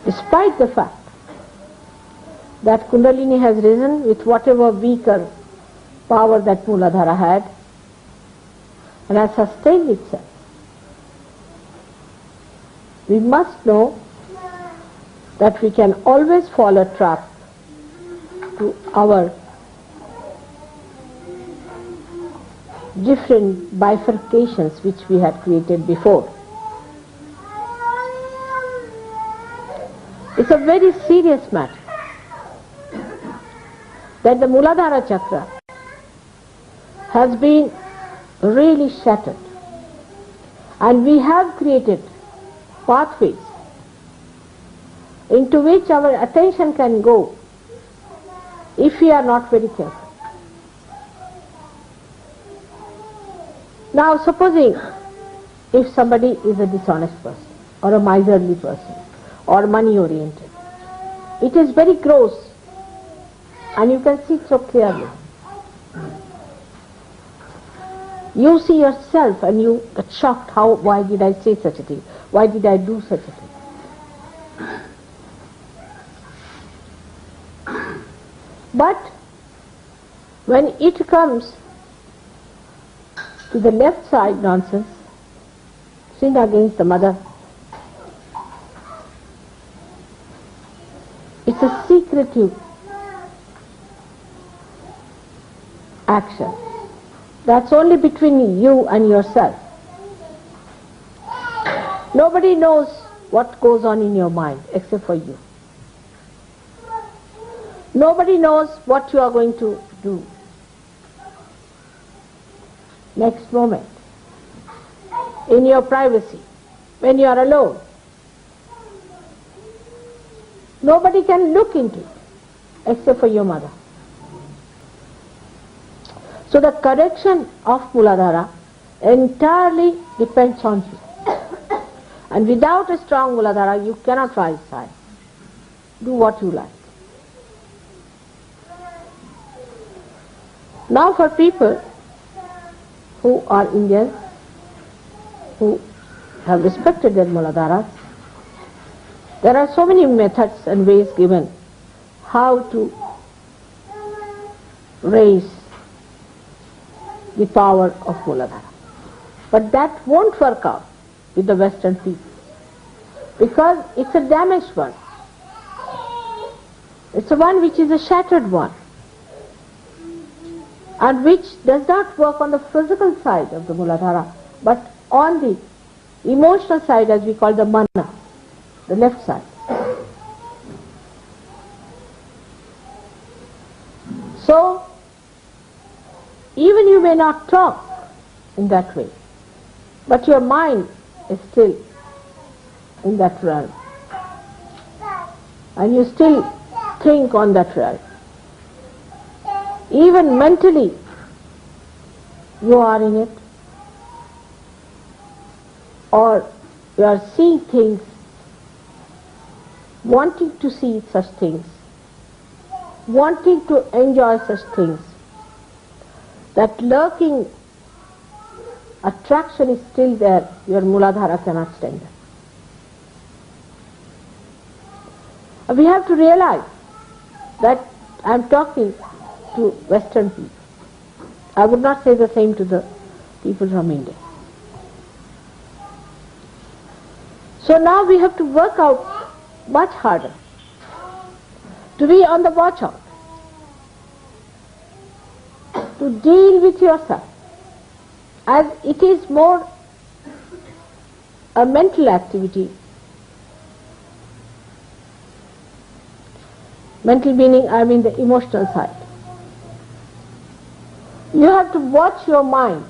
despite the fact that Kundalini has risen with whatever weaker power that Mooladhara had and has sustained itself. We must know that we can always fall a trap to our different bifurcations which we had created before. It's a very serious matter that the Mooladhara chakra has been really shattered, and we have created pathways into which our attention can go if we are not very careful. Now supposing if somebody is a dishonest person or a miserly person or money oriented, it is very gross and you can see it so clearly. You see yourself and you get shocked, why did I say such a thing? Why did I do such a thing? But when it comes to the left side nonsense, sin against the mother, it's a secretive action. That's only between you and yourself. Nobody knows what goes on in your mind except for you. Nobody knows what you are going to do next moment, in your privacy, when you are alone. Nobody can look into it except for your mother. So the correction of Mooladhara entirely depends on you. And without a strong Mooladhara, you cannot rise high. Do what you like. Now for people who are Indians, who have respected their Mooladharas, there are so many methods and ways given how to raise the power of Mooladhara. But that won't work out with the Western people, because it's a damaged one. It's a one which is a shattered one, and which does not work on the physical side of the Mooladhara, but on the emotional side, as we call the mana, the left side. So, even you may not talk in that way, but your mind is still in that realm, and you still think on that realm. Even mentally, you are in it, or you are seeing things, wanting to see such things, wanting to enjoy such things. That lurking attraction is still there, your Mooladhara cannot stand it. We have to realize that I am talking to Western people. I would not say the same to the people from India. So now we have to work out much harder to be on the watch out, to deal with yourself, as it is more a mental activity. Mental meaning, I mean the emotional side. You have to watch your mind.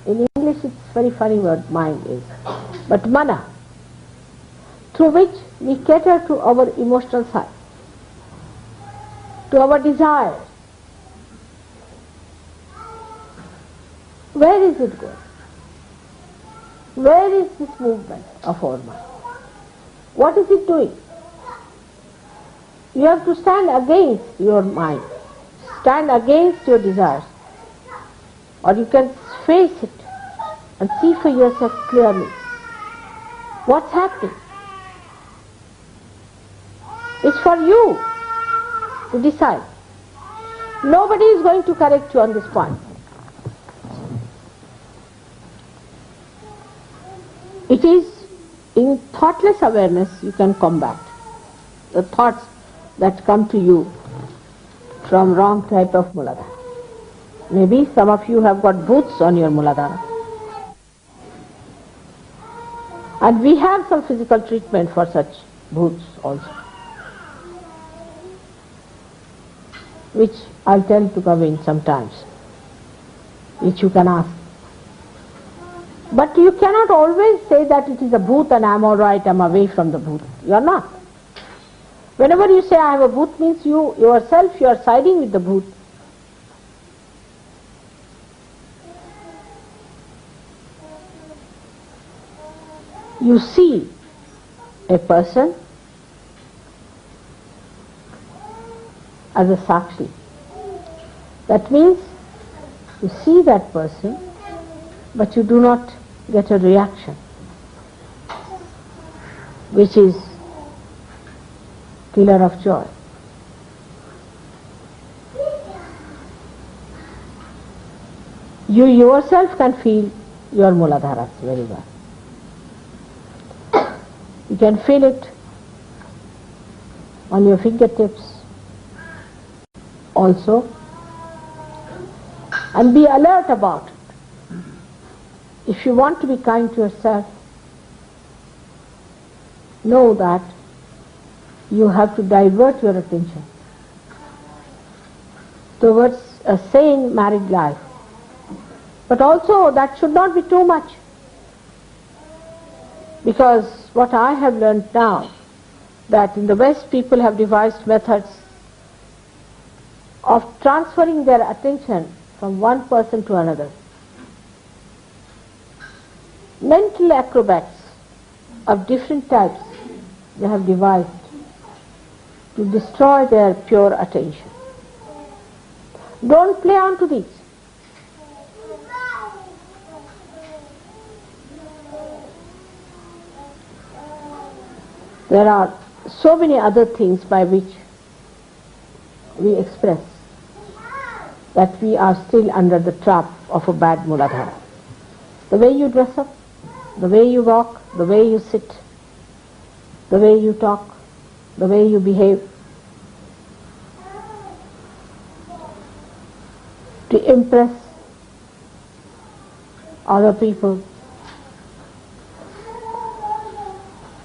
In English it's a very funny word, mind is. But mana, through which we cater to our emotional side, to our desires. Where is it going? Where is this movement of our mind? What is it doing? You have to stand against your mind, stand against your desires, or you can face it and see for yourself clearly what's happening. It's for you to decide. Nobody is going to correct you on this point. It is in thoughtless awareness you can combat the thoughts that come to you from wrong type of Mooladhara. Maybe some of you have got boots on your Mooladhara. And we have some physical treatment for such boots also, which I'll tell to come in sometimes, which you can ask. But you cannot always say that it is a bhoot and I'm alright, I'm away from the bhoot. You are not. Whenever you say I have a bhoot means you yourself, you are siding with the bhoot. You see a person as a sakshi. That means you see that person, but you do not get a reaction, which is killer of joy. You yourself can feel your Mooladharas very well. You can feel it on your fingertips also, and be alert about it. If you want to be kind to yourself, know that you have to divert your attention towards a sane married life. But also that should not be too much, because what I have learned now, that in the West people have devised methods of transferring their attention from one person to another. Mental acrobats of different types they have devised to destroy their pure attention. Don't play on to these. There are so many other things by which we express that we are still under the trap of a bad Mooladhara. The way you dress up, the way you walk, the way you sit, the way you talk, the way you behave, to impress other people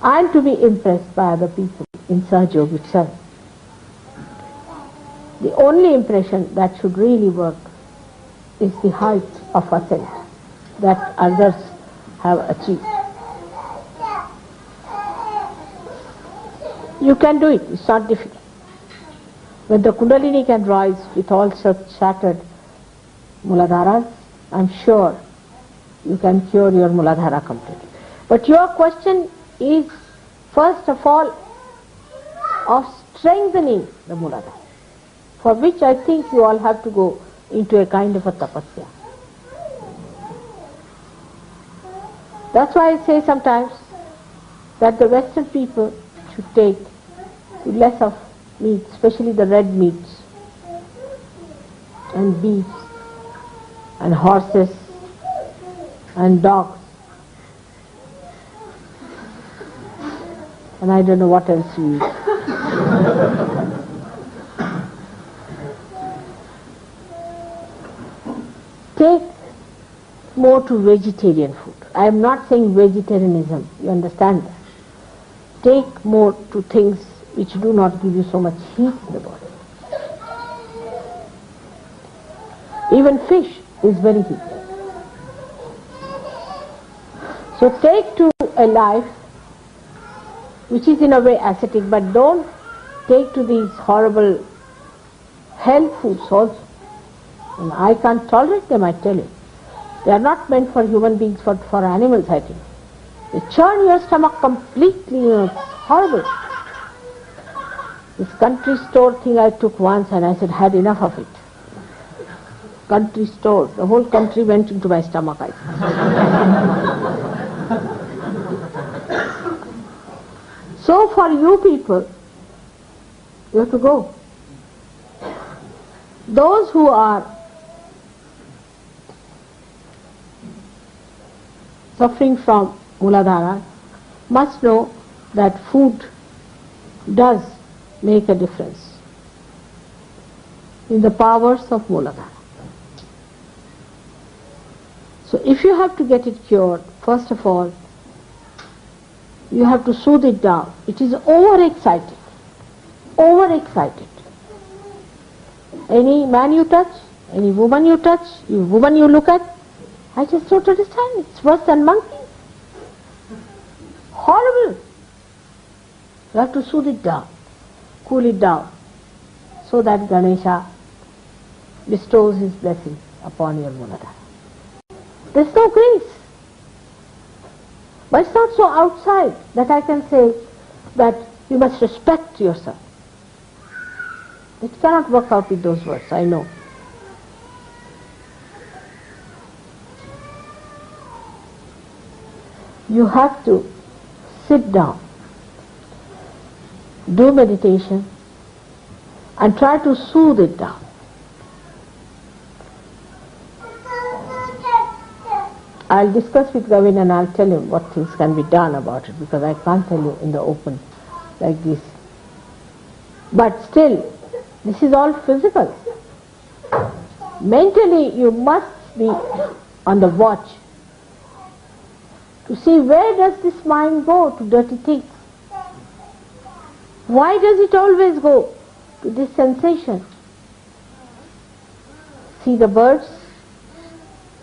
and to be impressed by other people in Sahaja itself. The only impression that should really work is the height of ascent that others have achieved. You can do it, it's not difficult. When the Kundalini can rise with all such shattered Mooladharas, I'm sure you can cure your Mooladhara completely. But your question is first of all of strengthening the Mooladhara, for which I think you all have to go into a kind of a tapasya. That's why I say sometimes that the Western people should take less of meat, especially the red meats and beef and horses and dogs and I don't know what else you eat. Take more to vegetarian food. I am not saying vegetarianism, you understand that. Take more to things which do not give you so much heat in the body. Even fish is very heated. So take to a life which is in a way ascetic, but don't take to these horrible hell foods also. And I can't tolerate them, I tell you. They are not meant for human beings, for animals, I think. They churn your stomach completely, it's horrible. This country store thing I took once and I said, had enough of it. Country store, the whole country went into my stomach, I think. So for you people, You have to go. Those who are suffering from Mooladhara must know that food does make a difference in the powers of Mooladhara. So if you have to get it cured, first of all, you have to soothe it down. It is overexcited. Overexcited. Any man you touch, any woman you touch, woman you look at, I just don't understand. It's worse than monkeys. Horrible. You have to soothe it down, cool it down, so that Ganesha bestows his blessings upon your Mooladhara. There's no grace. But it's not so outside that I can say that you must respect yourself. It cannot work out with those words, I know. You have to sit down, do meditation, and try to soothe it down. I'll discuss with Gavin and I'll tell him what things can be done about it, because I can't tell you in the open like this. But still, this is all physical. Mentally, you must be on the watch to see where does this mind go to dirty things. Why does it always go to this sensation? See the birds,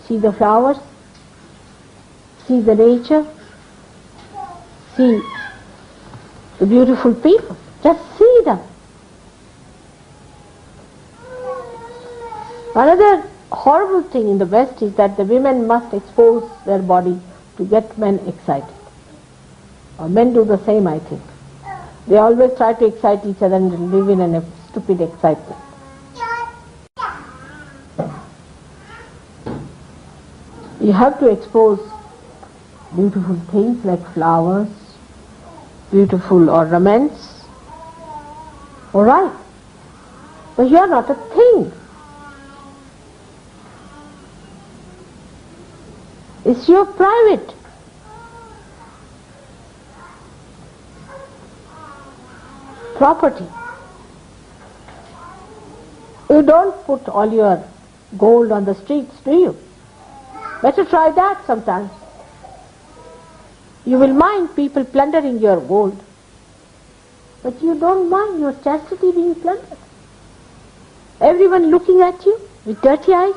see the flowers, see the nature, see the beautiful people. Just see them. Another horrible thing in the West is that the women must expose their body to get men excited. Or men do the same, I think. They always try to excite each other and live in a stupid excitement. You have to expose beautiful things like flowers, beautiful ornaments. All right. But you are not a thing. It's your private. Property. You don't put all your gold on the streets, do you? Better try that sometimes. You will mind people plundering your gold, but you don't mind your chastity being plundered. Everyone looking at you with dirty eyes.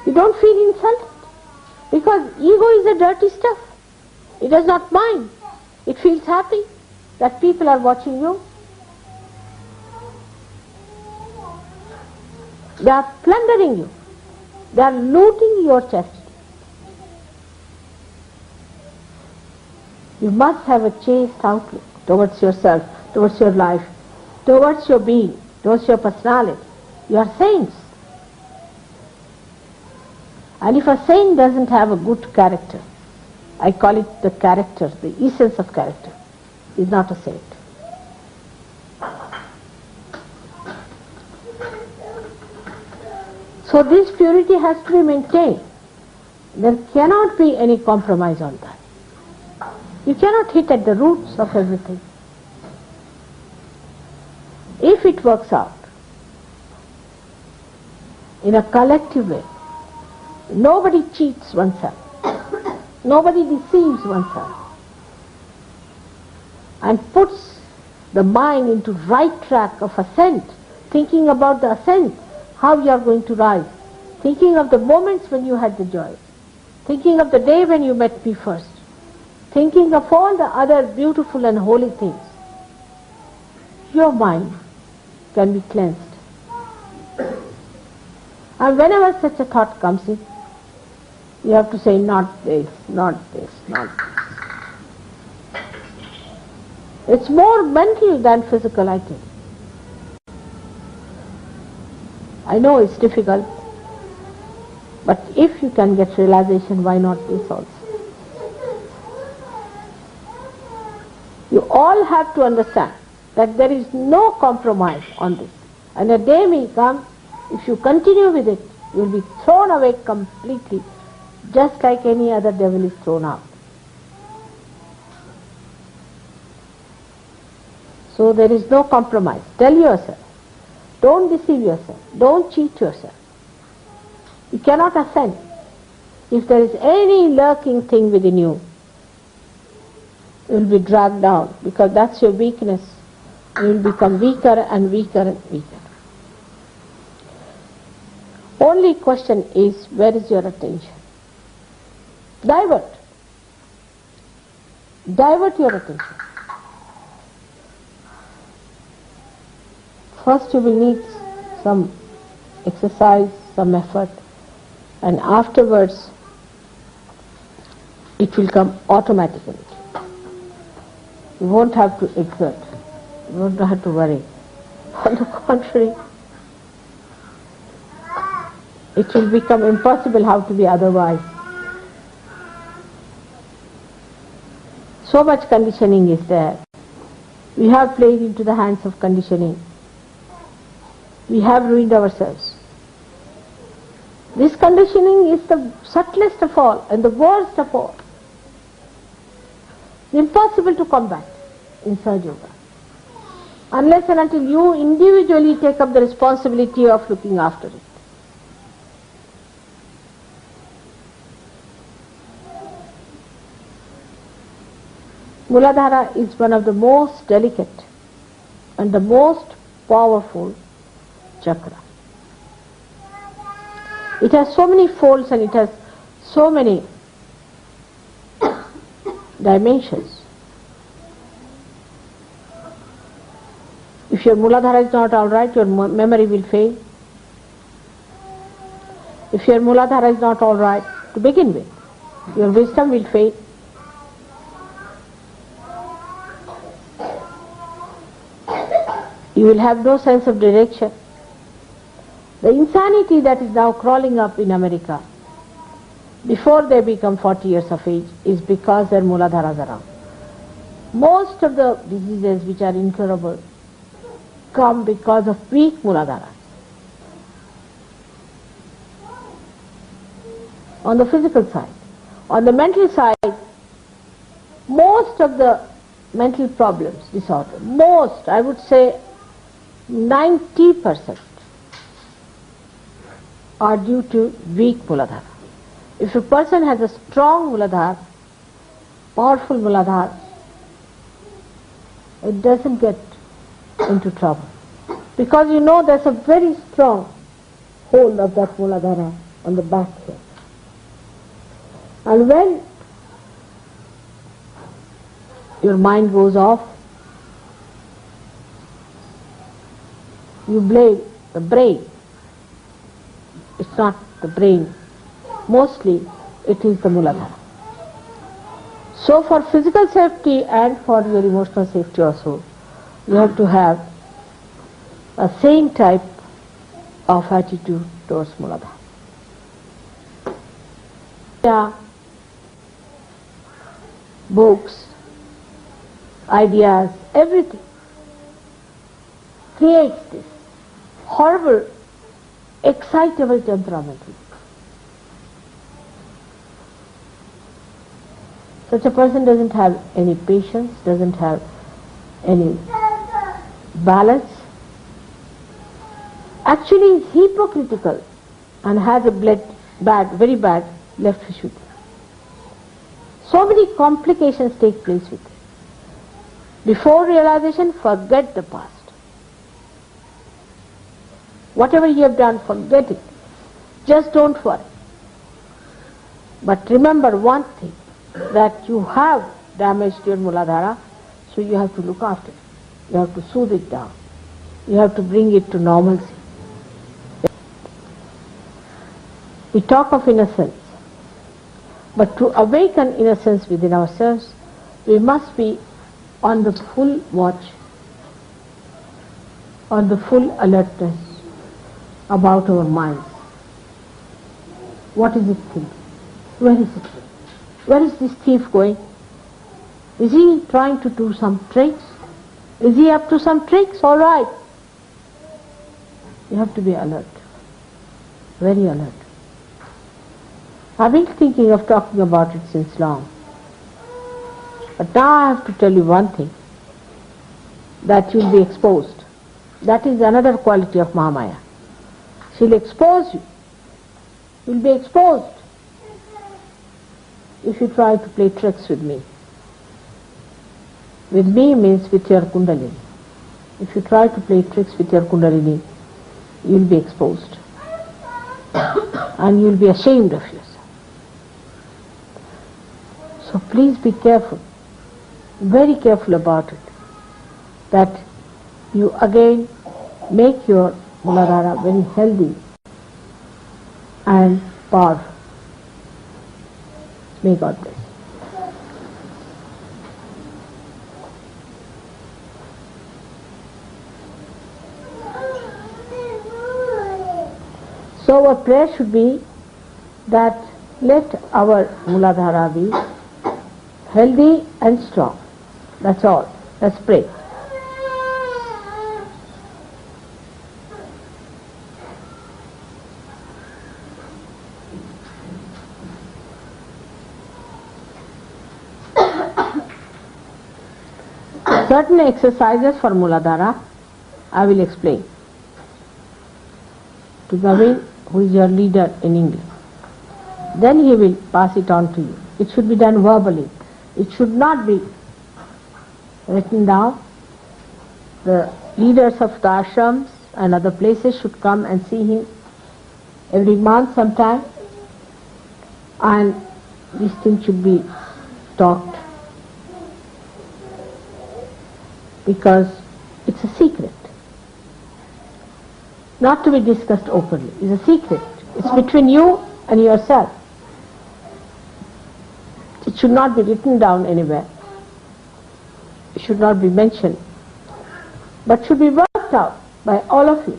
You don't feel insulted, because ego is a dirty stuff. It does not mind. It feels happy that people are watching you. They are plundering you. They are looting your chastity. You must have a chaste outlook towards yourself, towards your life, towards your being, towards your personality. You are saints. And if a saint doesn't have a good character, I call it the character, the essence of character, is not a saint. So this purity has to be maintained. There cannot be any compromise on that. You cannot hit at the roots of everything. If it works out in a collective way, nobody cheats oneself, nobody deceives oneself, and puts the mind into right track of ascent, thinking about the ascent, how you are going to rise, thinking of the moments when you had the joy, thinking of the day when you met me first, thinking of all the other beautiful and holy things. Your mind can be cleansed. And whenever such a thought comes in, you have to say, not this, not this, not this. It's more mental than physical, I think. I know it's difficult, but if you can get realization, why not this also? You all have to understand that there is no compromise on this. And a day may come, if you continue with it, you will be thrown away completely, just like any other devil is thrown out. So there is no compromise. Tell yourself, don't deceive yourself, don't cheat yourself. You cannot ascend. If there is any lurking thing within you, you will be dragged down, because that's your weakness. You will become weaker and weaker and weaker. Only question is, where is your attention? Divert. Divert your attention. First you will need some exercise, some effort, and afterwards it will come automatically. You won't have to exert. You won't have to worry. On the contrary, it will become impossible how to be otherwise. So much conditioning is there. We have played into the hands of conditioning. We have ruined ourselves. This conditioning is the subtlest of all and the worst of all. It's impossible to combat in Sahaja Yoga, unless and until you individually take up the responsibility of looking after it. Mooladhara is one of the most delicate and the most powerful chakra. It has so many folds and it has so many dimensions. If your Mooladhara is not all right, your memory will fail. If your Mooladhara is not all right to begin with, your wisdom will fail. You will have no sense of direction. The insanity that is now crawling up in America before they become 40 years of age is because their Mooladharas are around. Most of the diseases which are incurable come because of weak Mooladharas. On the physical side. On the mental side, most of the mental problems, disorder, most, I would say 90% are due to weak Mooladhara. If a person has a strong Mooladhara, powerful Mooladhara, it doesn't get into trouble. Because you know there's a very strong hold of that Mooladhara on the back here. And when your mind goes off, you blame the brain. It's not the brain. Mostly it is the Mooladhara. So for physical safety and for your emotional safety also, you have to have a same type of attitude towards Mooladhara. Yeah. Books, ideas, everything creates this horrible, excitable temperament. Such a person doesn't have any patience, doesn't have any balance. Actually is hypocritical and has a very bad left Vishuddhi. So many complications take place with it. Before realization, forget the past. Whatever you have done, forget it. Just don't worry. But remember one thing, that you have damaged your Mooladhara, so you have to look after it. You have to soothe it down. You have to bring it to normalcy. We talk of innocence, but to awaken innocence within ourselves, we must be on the full watch, on the full alertness about our minds. What is it thinking? Where is it going? Where is this thief going? Is he trying to do some tricks? Is he up to some tricks? All right. You have to be alert, very alert. I've been thinking of talking about it since long. But now I have to tell you one thing, that you'll be exposed. That is another quality of Mahamaya. She'll expose you. You'll be exposed if you try to play tricks with me. With me means with your Kundalini. If you try to play tricks with your Kundalini, you'll be exposed. And you'll be ashamed of yourself. So please be careful, very careful about it, that you again make your Mooladhara very healthy and powerful. May God bless. So our prayer should be that let our Mooladhara be healthy and strong. That's all. Let's pray. Certain exercises for Mooladhara I will explain to Naveen, who is your leader in English. Then he will pass it on to you. It should be done verbally. It should not be written down. The leaders of the ashrams and other places should come and see him every month sometime, and these things should be talked, because it's a secret, not to be discussed openly. It's a secret. It's between you and yourself. It should not be written down anywhere. It should not be mentioned, but should be worked out by all of you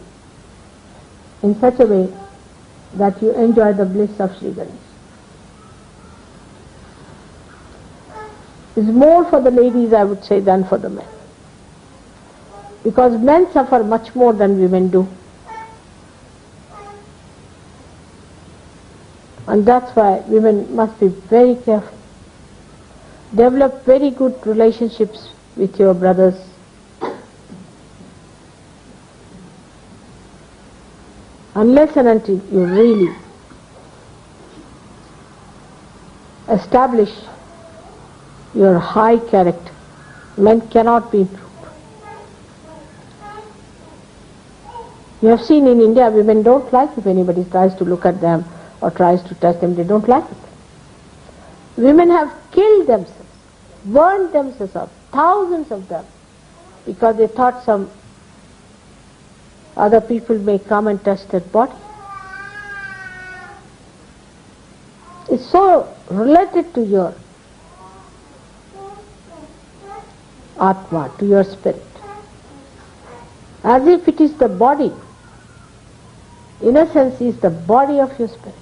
in such a way that you enjoy the bliss of Sri Ganesh. It's more for the ladies, I would say, than for the men, because men suffer much more than women do. And that's why women must be very careful. Develop very good relationships with your brothers. Unless and until you really establish your high character, men cannot be improved. You have seen in India, women don't like if anybody tries to look at them or tries to touch them. They don't like it. Women have killed themselves, burned themselves up, thousands of them, because they thought some other people may come and touch their body. It's so related to your Atma, to your spirit, as if it is the body. Innocence is the body of your spirit.